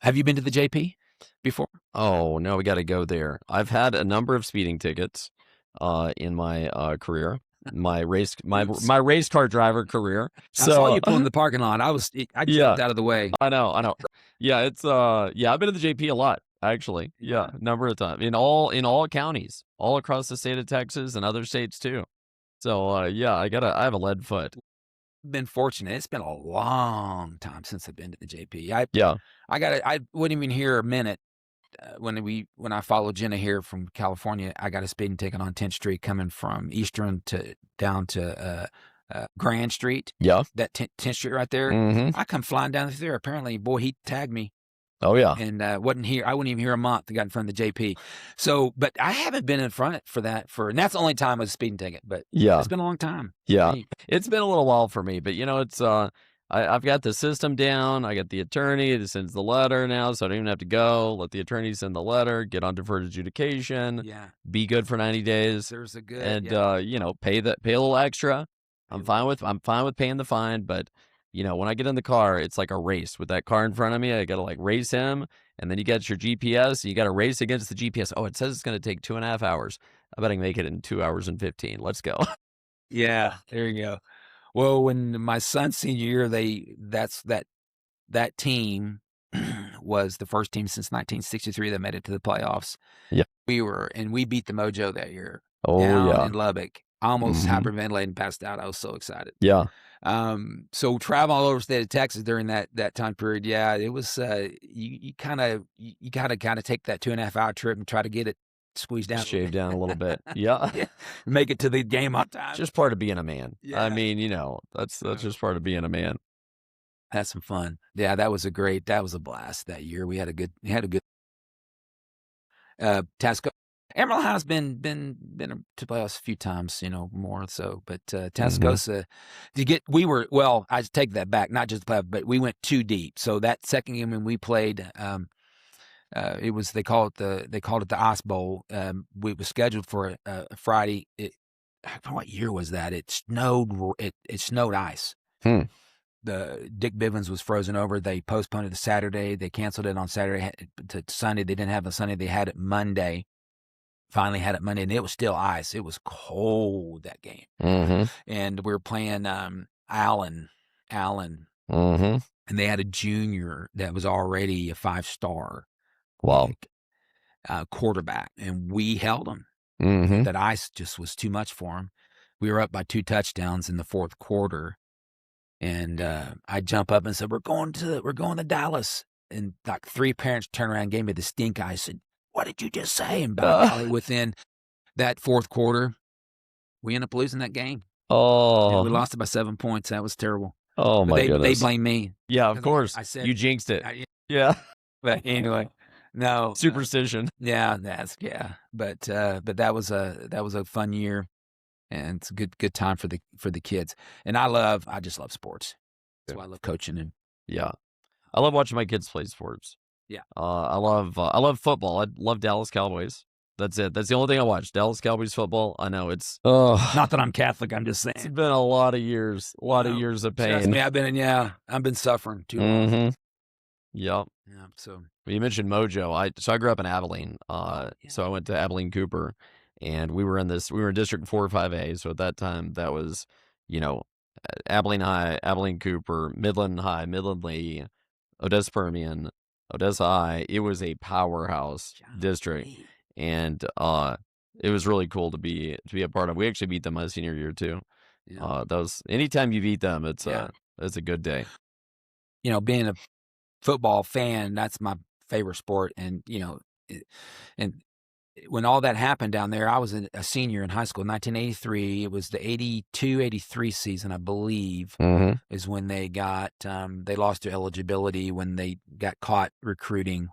Have you been to the JP before? Oh, no, we got to go there. I've had a number of speeding tickets in my career, my race car driver career. I saw So you pull in the parking lot. I yeah, jumped out of the way. I know. Yeah, it's yeah, I've been to the JP a lot actually. Yeah, a number of times in all counties, all across the state of Texas and other states too. So yeah, I have a lead foot. Been fortunate. It's been a long time since I've been to the JP. Yeah. I wouldn't even hear a minute when I followed Jenna here from California. I got a speeding ticket on 10th Street coming from Eastern to down to Grand Street. Yeah. That 10th Street right there. Mm-hmm. I come flying down through there. Apparently, boy, he tagged me. Oh yeah. And wasn't here. I wouldn't even hear a month. I got in front of the JP. So, but I haven't been in front for that and that's the only time I was a speeding ticket. But Yeah. it's been a long time. Yeah. Hey. It's been a little while for me, but it's I've got the system down. I got the attorney that sends the letter now, so I don't even have to go. Let the attorney send the letter, get on deferred adjudication. Yeah. Be good for 90 days. There's a good and pay a little extra. I'm fine with paying the fine, but when I get in the car, it's like a race with that car in front of me. I got to like race him, and then you got your GPS. You got to race against the GPS. Oh, it says it's going to take 2.5 hours. I bet I can make it in 2 hours and 15. Let's go. Yeah, there you go. Well, when my son's senior year, that team was the first team since 1963 that made it to the playoffs. Yeah. We beat the Mojo that year. Oh, down yeah. in Lubbock. I almost Mhm. hyperventilated and passed out. I was so excited. Yeah. So travel all over the state of Texas during that time period. Yeah, it was you gotta take that 2.5 hour trip and try to get it squeezed down. Shave down a little bit. Yeah. Yeah. Make it to the game on time. Just part of being a man. Yeah. I mean, that's just part of being a man. That's some fun. Yeah, that was a blast that year. We had a good Tasco. Emerald has been to playoffs a few times, more so. But Tascosa, I take that back, not just playoff, but we went too deep. So that second game when we played, it was they called it the Ice Bowl. We was scheduled for a Friday. What year was that? It snowed. It snowed ice. The Dick Bivens was frozen over. They postponed it to Saturday. They canceled it on Saturday to Sunday. They didn't have it Sunday. They had it Monday. Finally had it Monday, and it was still ice. It was cold that game. Mm-hmm. And we were playing Allen. Mm-hmm. And they had a junior that was already a 5-star. Wow. Quarterback, and we held him. Mm-hmm. That ice just was too much for him. We were up by 2 touchdowns in the fourth quarter. And I jump up and said, we're going to Dallas. And like 3 parents turned around and gave me the stink eye. I said, what did you just say? And within that fourth quarter, we ended up losing that game. Oh. Yeah, we lost it by 7 points. That was terrible. Oh, my goodness. They blame me. Yeah, of course. I said, you jinxed it. Yeah. But anyway, no. Superstition. Yeah. But that was a fun year. And it's a good time for the kids. And I just love sports. That's why I love coaching. And yeah, I love watching my kids play sports. Yeah, I love football. I love Dallas Cowboys. That's it. That's the only thing I watch. Dallas Cowboys football. I know it's not that I'm Catholic. I'm just saying it's been a lot of years. Years of pain. Trust me, I've been suffering too long. Mm-hmm. Yep. Yeah. So you mentioned Mojo. I grew up in Abilene. So I went to Abilene Cooper. And we were in District 4 or 5A. So at that time, that was, Abilene High, Abilene Cooper, Midland High, Midland Lee, Odessa Permian, Odessa High. It was a powerhouse district. And it was really cool to be a part of. We actually beat them my senior year too. Yeah. That was anytime you beat them, it's a good day. Being a football fan, that's my favorite sport. And, and when all that happened down there, I was a senior in high school, 1983. It was the 82-83 season, I believe, is when they got they lost their eligibility when they got caught recruiting.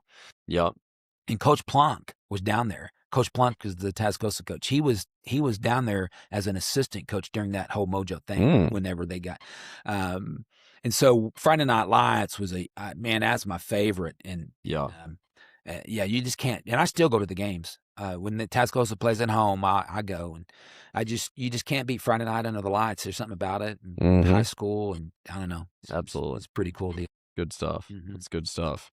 Yep. And Coach Plonk was down there. Coach Plonk is the Tascosa coach. He was down there as an assistant coach during that whole Mojo thing. Whenever they got, and so Friday Night Lights was that's my favorite. And you just can't. And I still go to the games. When the Tascosa plays at home, I go, and you just can't beat Friday Night Under the Lights. There's something about it. High school, and I don't know. Absolutely, it's pretty cool deal. Good stuff. It's good stuff.